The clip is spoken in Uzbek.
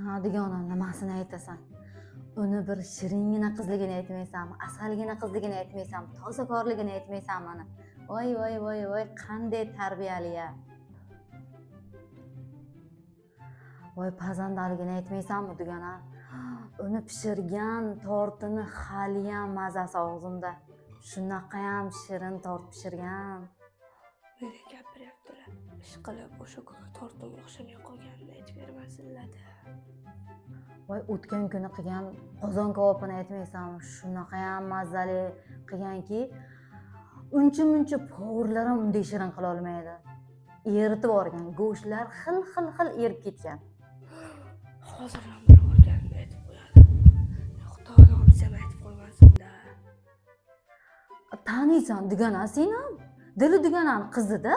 Ha, degani nimasini aytasan? Uni bir shiringina qizligini aytmaysanmi? Asalgina qizligini aytmaysanmi? Tozakorligini aytmaysanmi ana? Voy, qanday tarbiyali-ya. Voy, pazandaligini aytmaysanmi degani? Uni pishirgan tortini haliyam mazasi og'zimda. Shunaqayam shirin tort pishirgan. Nega gapiryaptilar? Ishqilib o'sha kuni tortim o'xshamay qolganini aytib bermasinlar-da. Voy, o'tgan kuni qilgan qozon kabobini aytmaysanmi? Shunaqayam mazali qilganki, uncha-muncha povurlar ham unday shirin qila olmaydi. Eritib yuborgan, go'shtlar xil erib ketgan. Hozir ham bir o'rganib aytib qo'yadi. Xudoga olsam aytib qo'ymasin-da. Taniysan degani sen ham? Dili deganani qizi-da.